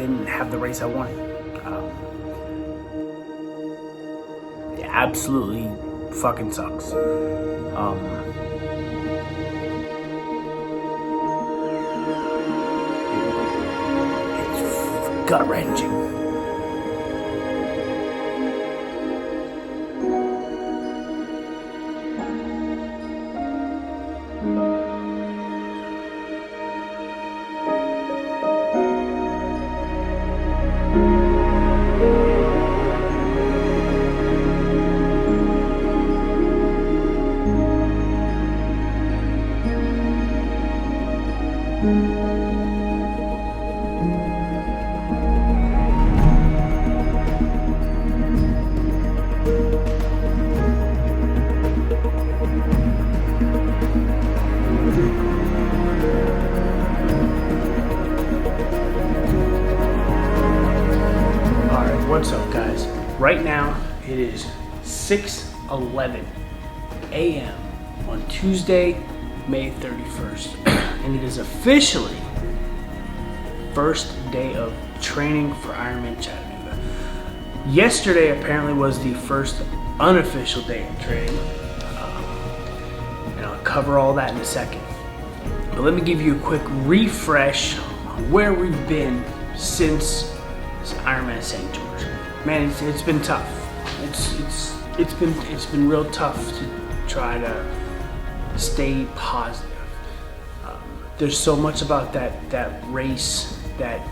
didn't have the race I wanted. It absolutely fucking sucks. It's gut-wrenching. What's up, guys? Right now it is 6:11 a.m. on Tuesday, May 31st, and it is officially first day of training for Ironman Chattanooga. Yesterday apparently was the first unofficial day of training, and I'll cover all that in a second. But let me give you a quick refresh on where we've been since Ironman St. George. Man, it's been tough. It's been real tough to try to stay positive. There's so much about that race, that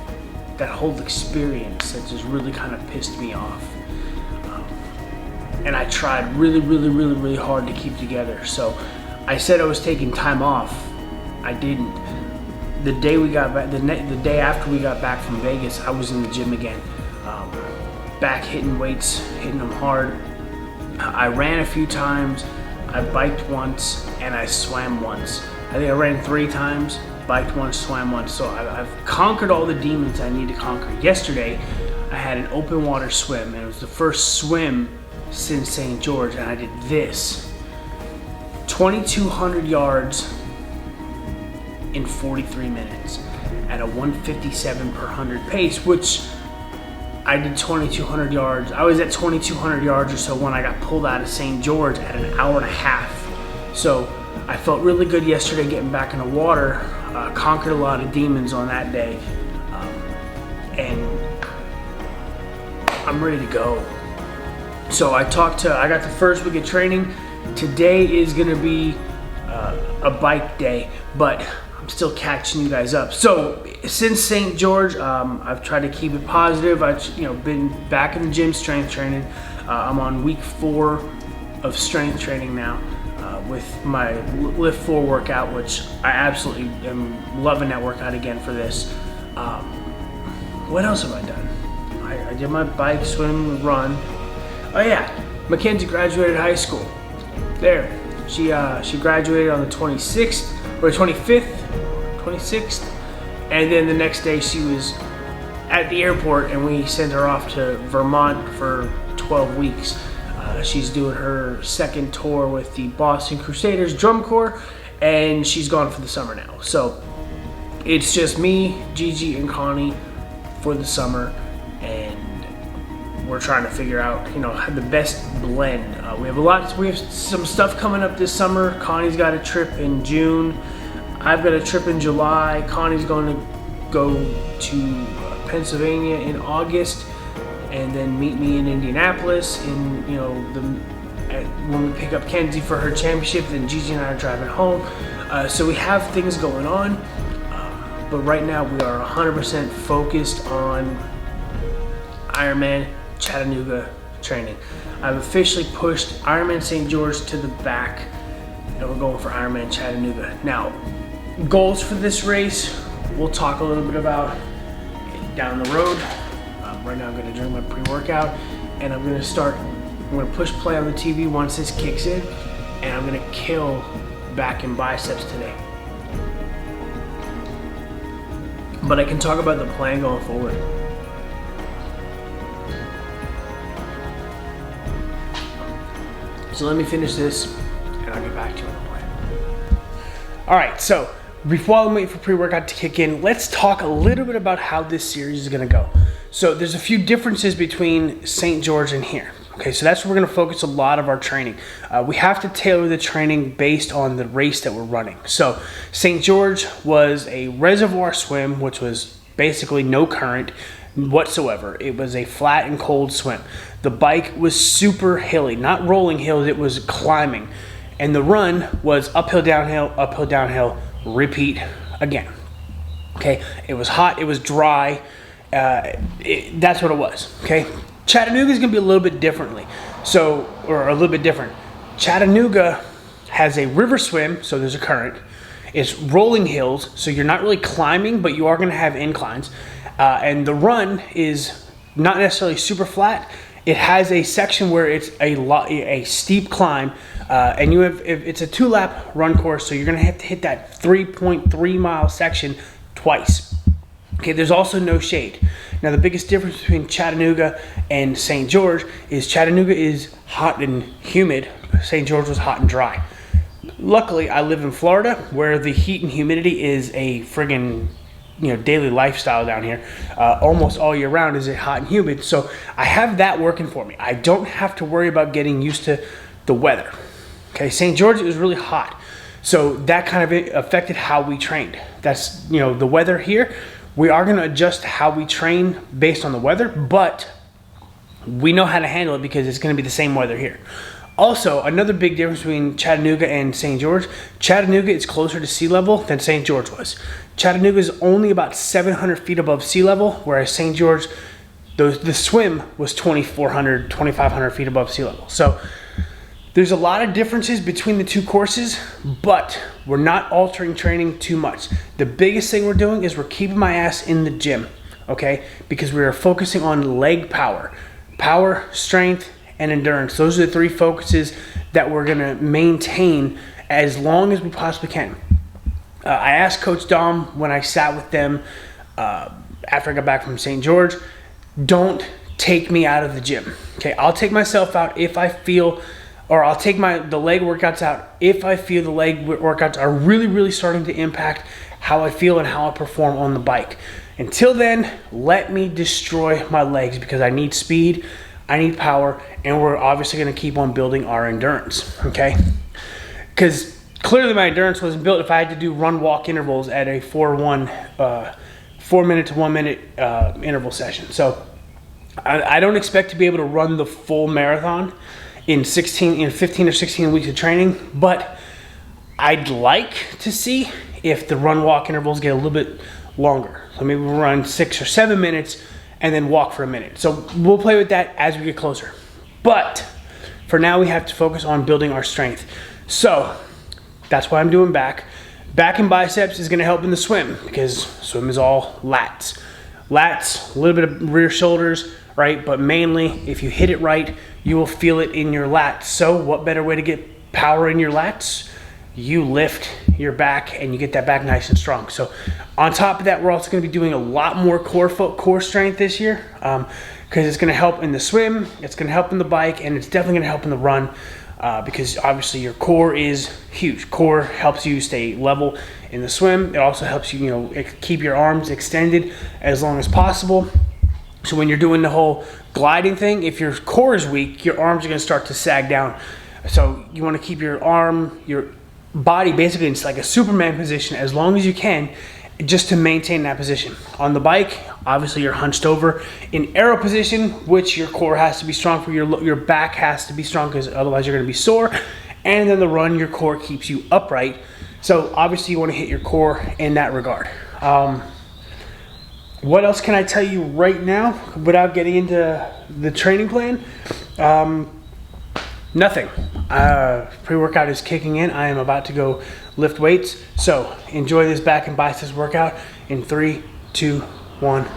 whole experience that just really kind of pissed me off. And I tried really hard to keep together. So I said I was taking time off. I didn't. The day we got back, the day after we got back from Vegas, I was in the gym again. Back hitting weights, hitting them hard. I ran a few times, I biked once, and I swam once. I think I ran 3 times, biked once, swam once. So I've conquered all the demons I need to conquer. Yesterday, I had an open water swim, and it was the first swim since St. George, and I did this. 2,200 yards in 43 minutes at a 157 per 100 pace, which I did 2,200 yards. I was at 2,200 yards or so when I got pulled out of St. George at an hour and a half. So I felt really good yesterday getting back in the water. Conquered a lot of demons on that day. And I'm ready to go. So I got the first week of training. Today is gonna be a bike day, but I'm still catching you guys up. So since St. George, I've tried to keep it positive. I've been back in the gym strength training. I'm on week 4 of strength training now with my Lift 4 workout, which I absolutely am loving that workout again for this. What else have I done? I did my bike, swim, run. Oh yeah, Mackenzie graduated high school. There, she graduated on the 26th or 26th, and then the next day she was at the airport, and we sent her off to Vermont for 12 weeks. She's doing her second tour with the Boston Crusaders Drum Corps, and she's gone for the summer now. So it's just me, Gigi, and Connie for the summer, and we're trying to figure out, the best blend. We have some stuff coming up this summer. Connie's got a trip in June. I've got a trip in July. Connie's going to go to Pennsylvania in August, and then meet me in Indianapolis when we pick up Kenzie for her championship. Then Gigi and I are driving home. So we have things going on, but right now we are 100% focused on Ironman Chattanooga training. I've officially pushed Ironman St. George to the back, and we're going for Ironman Chattanooga. Now, goals for this race, we'll talk a little bit about down the road. Right now I'm going to drink my pre-workout, and I'm going to push play on the TV once this kicks in, and I'm going to kill back in biceps today. But I can talk about the plan going forward. So let me finish this, and I'll get back to you on the plan. All right, so before I wait for pre-workout to kick in, let's talk a little bit about how this series is gonna go. So there's a few differences between St. George and here. Okay, so that's where we're gonna focus a lot of our training. We have to tailor the training based on the race that we're running. So St. George was a reservoir swim, which was basically no current whatsoever. It was a flat and cold swim. The bike was super hilly, not rolling hills, it was climbing. And the run was uphill, downhill, repeat again. Okay, it was hot, it was dry, that's what it was. Okay, Chattanooga is going to be a little bit differently, or a little bit different. Chattanooga has a river swim, so there's a current. It's rolling hills, so you're not really climbing, but you are going to have inclines. And the run is not necessarily super flat. It has a section where it's a steep climb, and it's a 2-lap run course, so you're going to have to hit that 3.3 mile section twice. Okay, there's also no shade. Now the biggest difference between Chattanooga and St. George is Chattanooga is hot and humid. St. George was hot and dry. Luckily, I live in Florida where the heat and humidity is a friggin' daily lifestyle down here. Almost all year round is it hot and humid. So I have that working for me. I don't have to worry about getting used to the weather. Okay, St. George, it was really hot. So that kind of affected how we trained. That's, the weather here. We are going to adjust how we train based on the weather, but we know how to handle it because it's going to be the same weather here. Also, another big difference between Chattanooga and St. George, Chattanooga is closer to sea level than St. George was. Chattanooga is only about 700 feet above sea level, whereas St. George, the swim was 2,400, 2,500 feet above sea level. So there's a lot of differences between the two courses, but we're not altering training too much. The biggest thing we're doing is we're keeping my ass in the gym, okay? Because we are focusing on leg power, strength, and endurance. Those are the three focuses that we're gonna maintain as long as we possibly can. I asked Coach Dom when I sat with them after I got back from St. George, don't take me out of the gym, okay? I'll take myself out if I feel, or I'll take the leg workouts out if I feel the leg workouts are really, really starting to impact how I feel and how I perform on the bike. Until then, let me destroy my legs because I need speed, I need power, and we're obviously going to keep on building our endurance, okay? Because clearly my endurance wasn't built if I had to do run-walk intervals at a 4 minute to 1 minute interval session. So I don't expect to be able to run the full marathon in 15 or 16 weeks of training, but I'd like to see if the run-walk intervals get a little bit longer. So maybe we'll run 6 or 7 minutes and then walk for a minute. So we'll play with that as we get closer. But for now, we have to focus on building our strength. So that's why I'm doing back. Back and biceps is gonna help in the swim because swim is all lats. Lats, a little bit of rear shoulders, right? But mainly, if you hit it right, you will feel it in your lats. So what better way to get power in your lats? You lift your back and you get that back nice and strong. So on top of that, we're also gonna be doing a lot more core strength this year because it's gonna help in the swim, it's gonna help in the bike, and it's definitely gonna help in the run because obviously your core is huge. Core helps you stay level in the swim. It also helps you, keep your arms extended as long as possible. So when you're doing the whole gliding thing, if your core is weak, your arms are going to start to sag down. So you want to keep your body basically in like a Superman position as long as you can, just to maintain that position. On the bike, obviously you're hunched over in arrow position, which your core has to be strong for, your back has to be strong because otherwise you're going to be sore. And then the run, your core keeps you upright. So obviously you want to hit your core in that regard. What else can I tell you right now without getting into the training plan? Nothing. Pre-workout is kicking in. I am about to go lift weights. So enjoy this back and biceps workout in 3, 2, 1.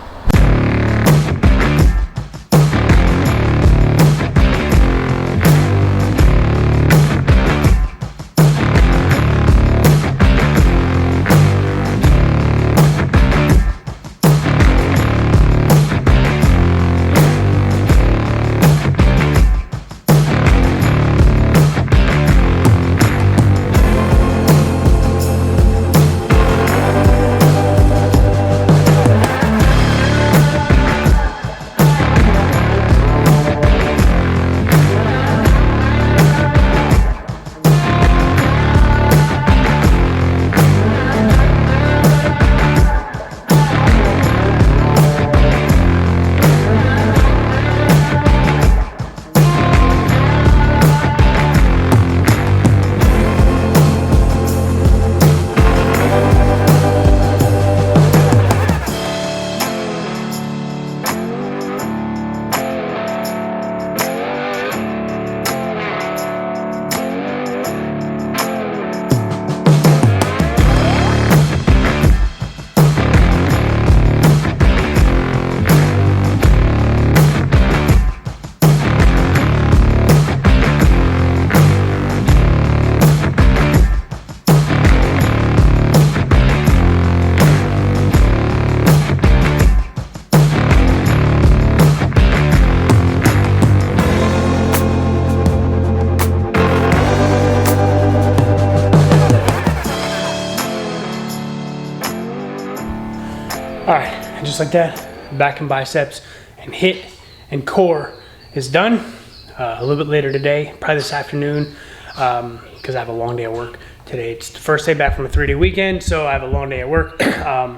All right, and just like that, back and biceps and hit and core is done. A little bit later today, probably this afternoon, because I have a long day at work today. It's the first day back from a 3-day weekend, so I have a long day at work. I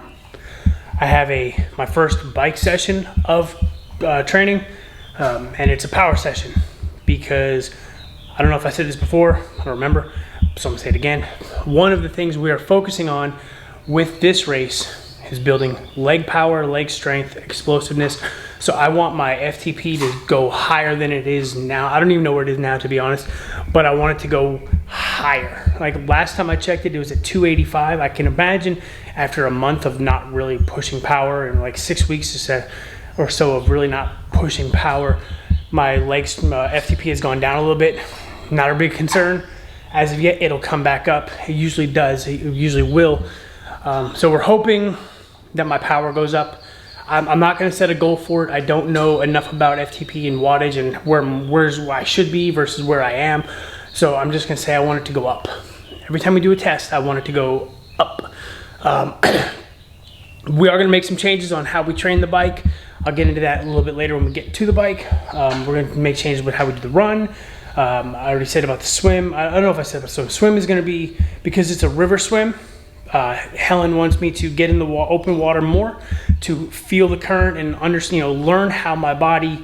have my first bike session of training, and it's a power session because I don't know if I said this before, I don't remember, so I'm gonna say it again. One of the things we are focusing on with this race is building leg power, leg strength, explosiveness. So I want my FTP to go higher than it is now. I don't even know where it is now, to be honest, but I want it to go higher. Like last time I checked it, it was at 285. I can imagine after a month of not really pushing power and like 6 weeks or so of really not pushing power, my legs FTP has gone down a little bit. Not a big concern as of yet. It'll come back up. It usually does. It usually will. So we're hoping that my power goes up. I'm not going to set a goal for it. I don't know enough about FTP and wattage and where I should be versus where I am. So I'm just going to say I want it to go up. Every time we do a test, I want it to go up. We are going to make some changes on how we train the bike. I'll get into that a little bit later when we get to the bike. We're going to make changes with how we do the run. I already said about the swim. I don't know if I said about swim. Swim is going to be, because it's a river swim, Helen wants me to get in the open water more to feel the current and understand, learn how my body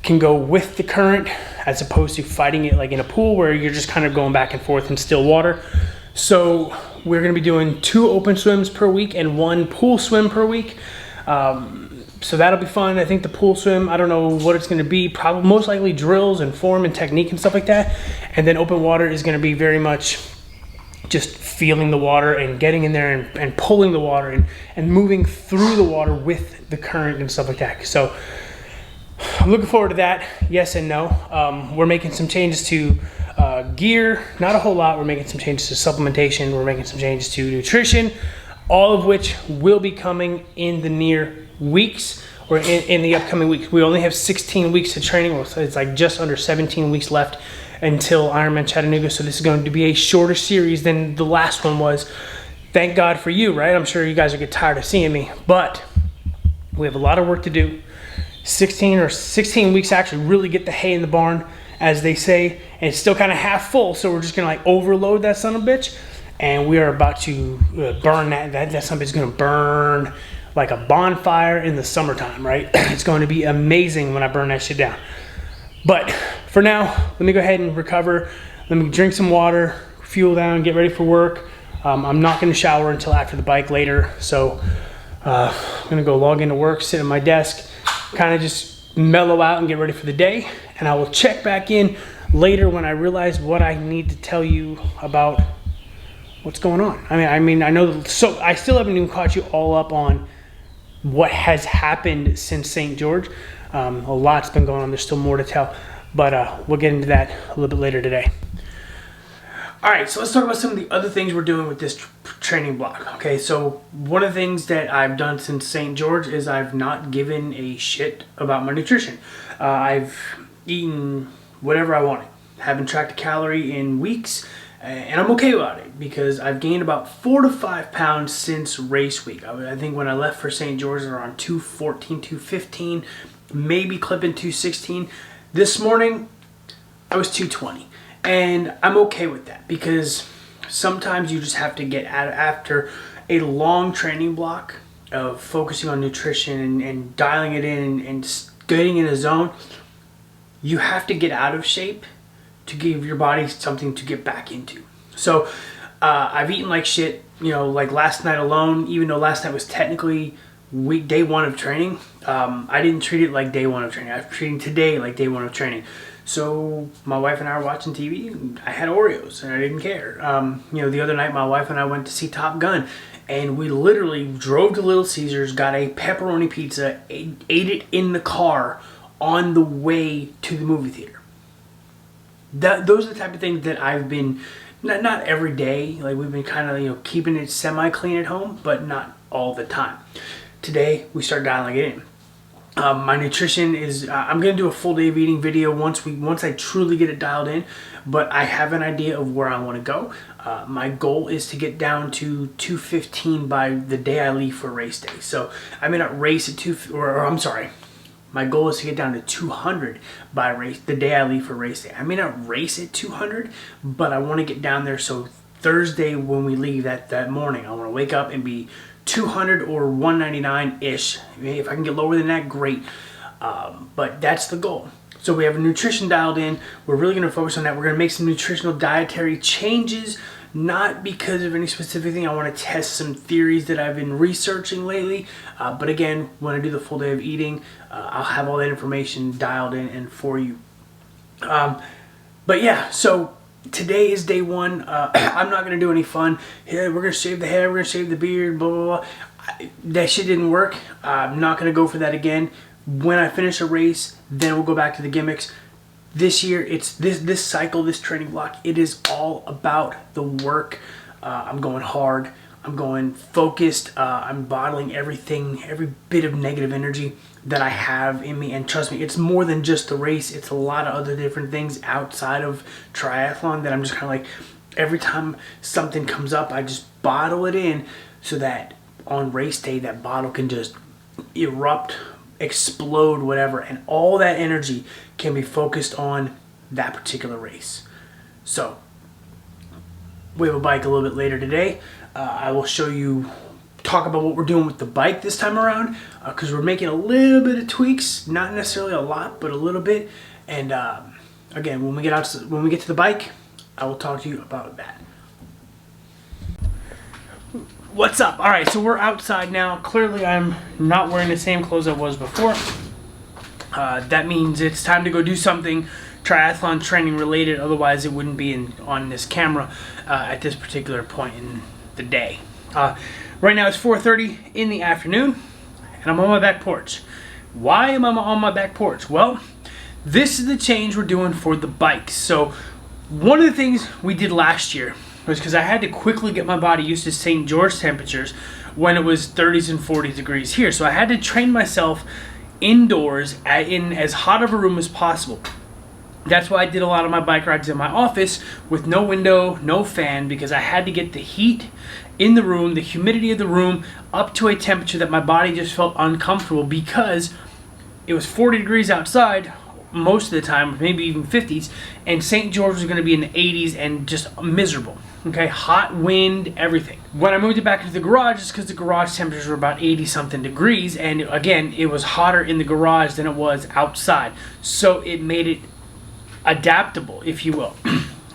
can go with the current as opposed to fighting it like in a pool where you're just kind of going back and forth in still water. So we're going to be doing 2 open swims per week and 1 pool swim per week. So that'll be fun. I think the pool swim, I don't know what it's going to be. Probably most likely drills and form and technique and stuff like that. And then open water is going to be very much just feeling the water and getting in there and pulling the water and moving through the water with the current and stuff like that. So I'm looking forward to that. Yes and no. We're making some changes to gear, not a whole lot. We're making some changes to supplementation. We're making some changes to nutrition, all of which will be coming in the near weeks or in the upcoming weeks. We only have 16 weeks of training. So it's like just under 17 weeks left until Ironman Chattanooga. So this is going to be a shorter series than the last one was. Thank God for you, right? I'm sure you guys will get tired of seeing me, but we have a lot of work to do. 16 weeks to actually really get the hay in the barn, as they say, and it's still kind of half full. So we're just gonna like overload that son of a bitch, and we are about to burn that son of a bitch is gonna burn like a bonfire in the summertime, right? It's going to be amazing when I burn that shit down. But for now, let me go ahead and recover. Let me drink some water, fuel down, get ready for work. I'm not gonna shower until after the bike later. So I'm gonna go log into work, sit at my desk, kind of just mellow out and get ready for the day. And I will check back in later when I realize what I need to tell you about what's going on. I mean, I know, so I still haven't even caught you all up on what has happened since St. George. A lot's been going on. There's still more to tell, but we'll get into that a little bit later today. All right, so let's talk about some of the other things we're doing with this training block. Okay, so one of the things that I've done since St. George is I've not given a shit about my nutrition. I've eaten whatever I wanted. Haven't tracked a calorie in weeks, and I'm okay about it because I've gained about 4 to 5 pounds since race week. I think when I left for St. George, around 214, 215, maybe clipping 216. This morning, I was 220. And I'm okay with that because sometimes you just have to get out after a long training block of focusing on nutrition and dialing it in and getting in a zone. You have to get out of shape to give your body something to get back into. So I've eaten like shit, like last night alone, even though last night was technically day 1 of training. I didn't treat it like day 1 of training. I'm treating today like day 1 of training. So my wife and I were watching TV and I had Oreos and I didn't care. The other night my wife and I went to see Top Gun and we literally drove to Little Caesars, got a pepperoni pizza, ate it in the car on the way to the movie theater. Those are the type of things that I've been, not every day, like we've been kind of, keeping it semi-clean at home, but not all the time. Today we start dialing it in. My nutrition is, I'm going to do a full day of eating video once I truly get it dialed in, but I have an idea of where I want to go. My goal is to get down to 215 by the day I leave for race day. So I may not race at my goal is to get down to 200 by the day I leave for race day. I may not race at 200, but I want to get down there so Thursday when we leave that morning, I want to wake up and be 200 or 199-ish. If I can get lower than that, great. But that's the goal. So we have nutrition dialed in. We're really going to focus on that. We're going to make some nutritional dietary changes, not because of any specific thing. I want to test some theories that I've been researching lately. But again, when I do the full day of eating, I'll have all that information dialed in and for you. But yeah, so today is day one. I'm not going to do any fun. Hey, we're going to shave the hair, we're going to shave the beard, blah, blah, blah. That shit didn't work. I'm not going to go for that again. When I finish a race, then we'll go back to the gimmicks. This year, it's this cycle, this training block, it is all about the work. I'm going hard. I'm going focused. I'm bottling everything, every bit of negative energy that I have in me. And trust me, it's more than just the race. It's a lot of other different things outside of triathlon that I'm just kind of like, every time something comes up, I just bottle it in so that on race day, that bottle can just erupt, explode, whatever, and all that energy can be focused on that particular race. So we have a bike a little bit later today. I will talk about what we're doing with the bike this time around, because we're making a little bit of tweaks, not necessarily a lot, but a little bit. And again, when we get to the bike, I will talk to you about that. What's up? All right, so we're outside now. Clearly, I'm not wearing the same clothes I was before. That means it's time to go do something triathlon training related. Otherwise, it wouldn't be on this camera at this particular point in the day. Right now, it's 4:30 in the afternoon, and I'm on my back porch. Why am I on my back porch? Well, this is the change we're doing for the bikes. So one of the things we did last year was because I had to quickly get my body used to St. George temperatures when it was 30s and 40 degrees here. So I had to train myself indoors in as hot of a room as possible. That's why I did a lot of my bike rides in my office with no window, no fan, because I had to get the heat in the room, the humidity of the room, up to a temperature that my body just felt uncomfortable, because it was 40 degrees outside most of the time, maybe even 50s, and St. George was going to be in the 80s and just miserable. Okay, hot wind, everything. When I moved it back into the garage, it's because the garage temperatures were about 80-something degrees, and again, it was hotter in the garage than it was outside. So it made it adaptable, if you will.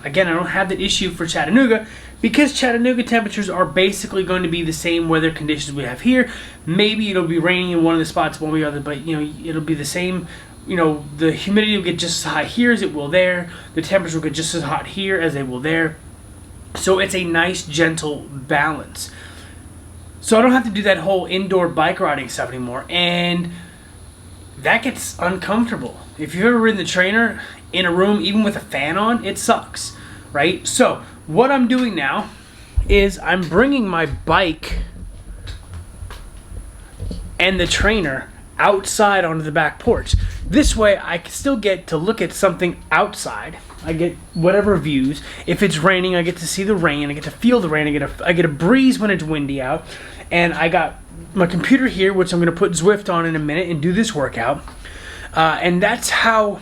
Again, I don't have that issue for Chattanooga, because Chattanooga temperatures are basically going to be the same weather conditions we have here. Maybe it'll be raining in one of the spots, one or the other, but it'll be the same. The humidity will get just as hot here as it will there. The temperature will get just as hot here as they will there. So it's a nice, gentle balance. So I don't have to do that whole indoor bike riding stuff anymore, and that gets uncomfortable. If you've ever ridden the trainer in a room, even with a fan on, it sucks, right? So what I'm doing now is I'm bringing my bike and the trainer outside onto the back porch. This way I can still get to look at something outside. I get whatever views. If it's raining, I get to see the rain. I get to feel the rain. I get a breeze when it's windy out. And I got my computer here, which I'm going to put Zwift on in a minute and do this workout. And that's how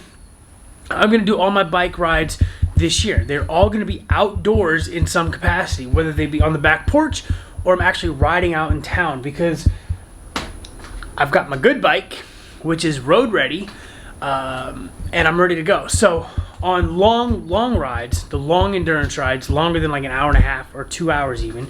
I'm going to do all my bike rides this year. They're all going to be outdoors in some capacity, whether they be on the back porch or I'm actually riding out in town, because I've got my good bike, which is road ready, and I'm ready to go. So on long rides, the long endurance rides, longer than like an hour and a half or 2 hours even,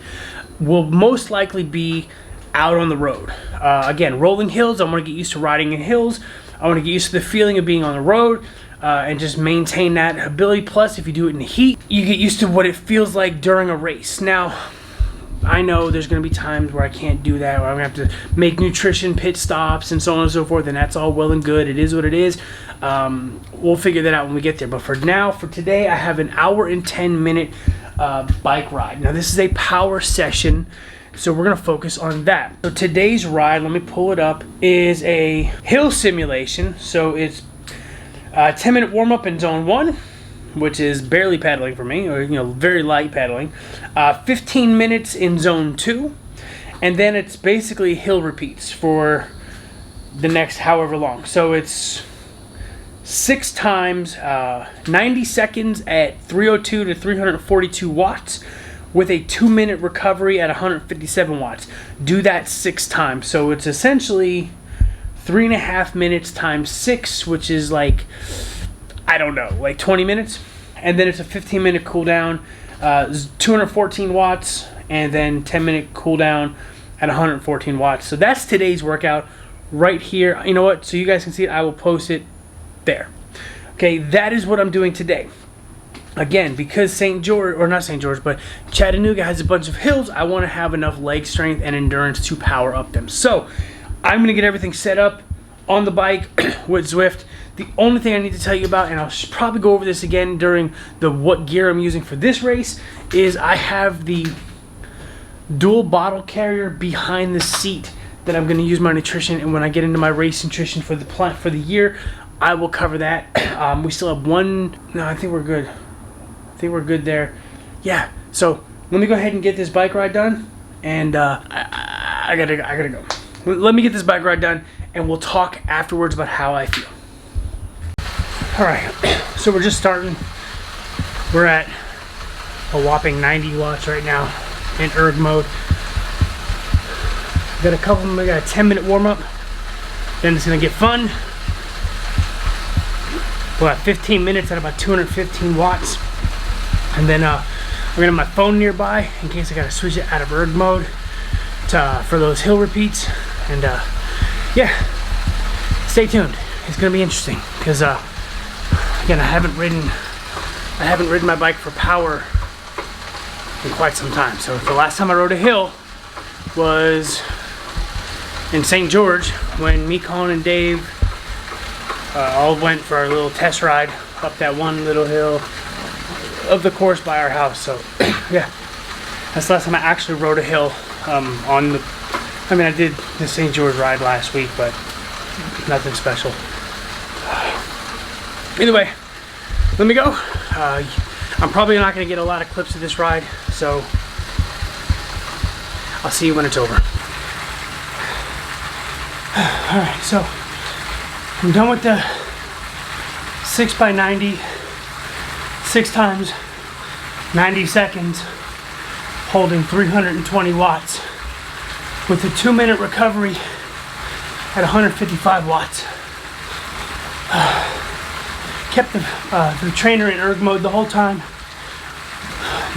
will most likely be out on the road. Again, rolling hills, I want to get used to riding in hills. I want to get used to the feeling of being on the road, and just maintain that ability. Plus, if you do it in the heat, you get used to what it feels like during a race. Now, I know there's going to be times where I can't do that, where I'm going to have to make nutrition pit stops and so on and so forth, and that's all well and good. It is what it is. We'll figure that out when we get there. But for now, for today, I have an hour and 10-minute bike ride. Now, this is a power session, so we're going to focus on that. So today's ride, let me pull it up, is a hill simulation. So it's a 10-minute warm-up in zone 1, which is barely paddling for me, or very light paddling. 15 minutes in zone 2, and then it's basically hill repeats for the next however long. So it's 6 times, 90 seconds at 302 to 342 watts with a 2-minute recovery at 157 watts. Do that 6 times. So it's essentially 3.5 minutes times 6, which is like, I don't know, like 20 minutes. And then it's a 15-minute cool down, 214 watts, and then 10-minute cool down at 114 watts. So that's today's workout right here. You know what? So you guys can see it. I will post it there. Okay, that is what I'm doing today. Again, because St. George, or not St. George, but Chattanooga has a bunch of hills, I want to have enough leg strength and endurance to power up them. So I'm going to get everything set up on the bike with Zwift. The only thing I need to tell you about, and I'll probably go over this again during the what gear I'm using for this race, is I have the dual bottle carrier behind the seat that I'm going to use my nutrition, and when I get into my race nutrition for the year, I will cover that. We still have one. No, I think we're good. I think we're good there. Yeah. So let me go ahead and get this bike ride done, and I gotta go. Let me get this bike ride done, and we'll talk afterwards about how I feel. All right. So we're just starting. We're at a whopping 90 watts right now in erg mode. Got a couple of them. We got a 10-minute warm up. Then it's gonna get fun. We'll have 15 minutes at about 215 watts. And then I'm gonna have my phone nearby in case I gotta switch it out of erg mode for those hill repeats. And yeah, stay tuned. It's gonna be interesting because again, I haven't ridden my bike for power in quite some time. So the last time I rode a hill was in St. George when me, Colin, and Dave all went for our little test ride up that one little hill of the course by our house. So yeah, that's the last time I actually rode a hill I did the St. George ride last week, but nothing special. Either way, let me go. I'm probably not going to get a lot of clips of this ride, so I'll see you when it's over. Alright, so I'm done with the 6x90, 6 times 90 seconds, holding 320 watts with a 2-minute recovery at 155 watts. Kept the trainer in erg mode the whole time.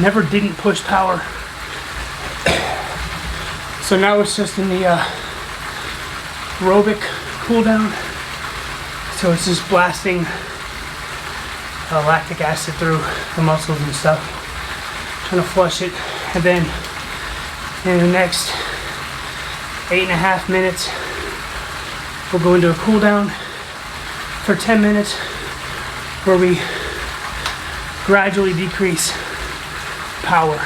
Never didn't push power. So now it's just in the aerobic cool down. So it's just blasting lactic acid through the muscles and stuff. Trying to flush it. And then in the next 8.5 minutes, we'll go into a cool down for 10 minutes where we gradually decrease power.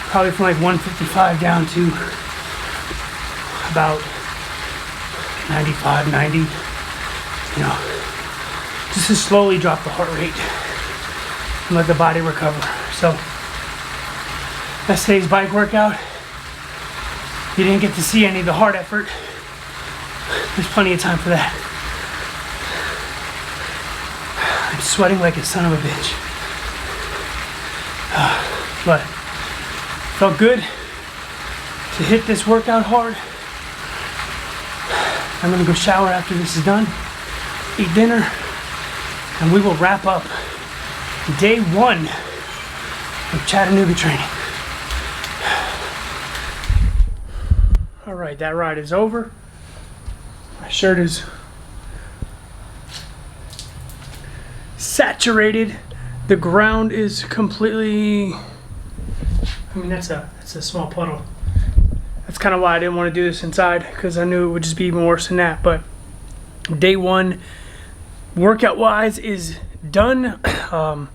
Probably from like 155 down to about 95, 90. Just to slowly drop the heart rate and let the body recover. So that's today's bike workout. You didn't get to see any of the hard effort. There's plenty of time for that. I'm sweating like a son of a bitch. But felt good to hit this workout hard. I'm gonna go shower after this is done, eat dinner, and we will wrap up day 1 of Chattanooga training. All right, that ride is over. My shirt is saturated. The ground is completely, that's a small puddle. That's kind of why I didn't want to do this inside, because I knew it would just be even worse than that. But day 1, workout wise, is done. I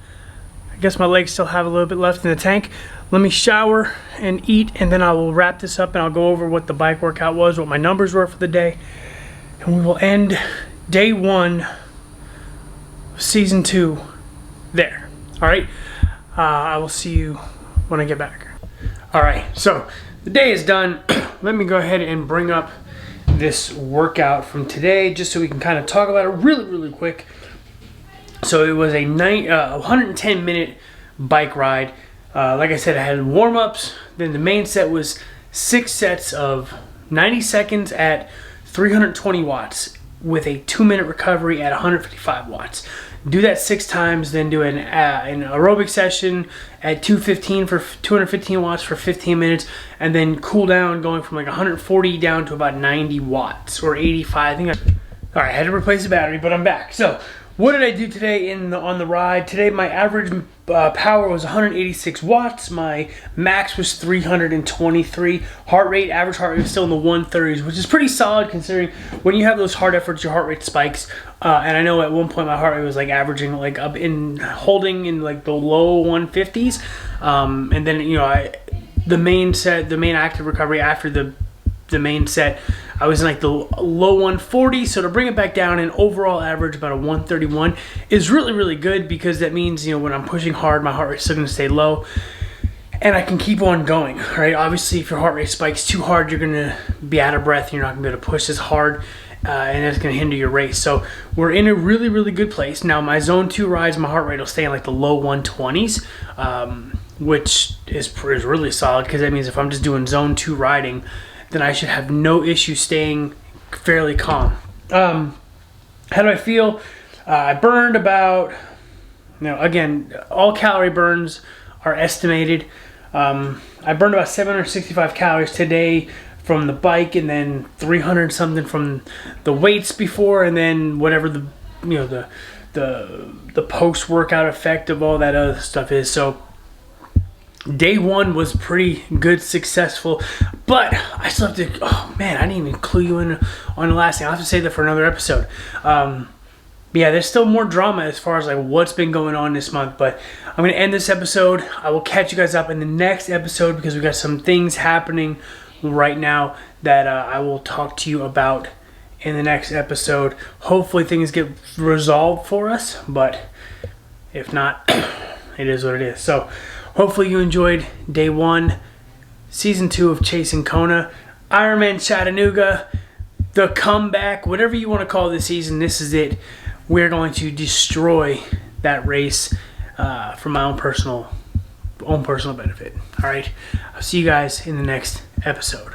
guess my legs still have a little bit left in the tank. Let me shower and eat, and then I will wrap this up and I'll go over what the bike workout was, what my numbers were for the day, and we will end day 1 season 2 there. All right. I will see you when I get back. All right. So the day is done. Let me go ahead and bring up this workout from today just so we can kind of talk about it really quick. So it was a 110-minute bike ride. Like I said, I had warm-ups. Then the main set was 6 sets of 90 seconds at 320 watts with a 2-minute recovery at 155 watts. Do that 6 times, then do an aerobic session at 215 watts for 15 minutes, and then cool down going from like 140 down to about 90 watts or 85. All right, I had to replace the battery, but I'm back. So what did I do today on the ride? Today my average power was 186 watts. My max was 323. Average heart rate was still in the 130s, which is pretty solid considering when you have those hard efforts, your heart rate spikes. And I know at one point my heart rate was like averaging like holding in like the low 150s. And then the main active recovery after the main set, I was in like the low 140s, so to bring it back down and overall average about a 131 is really good, because that means when I'm pushing hard, my heart rate's still going to stay low and I can keep on going, right? Obviously, if your heart rate spikes too hard, you're going to be out of breath, you're not going to be able to push as hard, and that's going to hinder your race. So we're in a really good place. Now my zone 2 rides, my heart rate will stay in like the low 120s, which is really solid, because that means if I'm just doing zone 2 riding, then I should have no issue staying fairly calm. How do I feel? I burned about, again, all calorie burns are estimated. I burned about 765 calories today from the bike, and then 300 something from the weights before, and then whatever the post-workout effect of all that other stuff is. So day 1 was pretty good, successful, but I still have to, oh man, I didn't even clue you in on the last thing. I'll have to save that for another episode. Yeah, there's still more drama as far as like what's been going on this month, but I'm going to end this episode. I will catch you guys up in the next episode, because we've got some things happening right now that I will talk to you about in the next episode. Hopefully things get resolved for us, but if not, it is what it is. So hopefully you enjoyed day 1, season 2 of Chasing Kona, Ironman Chattanooga, the comeback, whatever you want to call this season. This is it. We're going to destroy that race for my own personal benefit. All right. I'll see you guys in the next episode.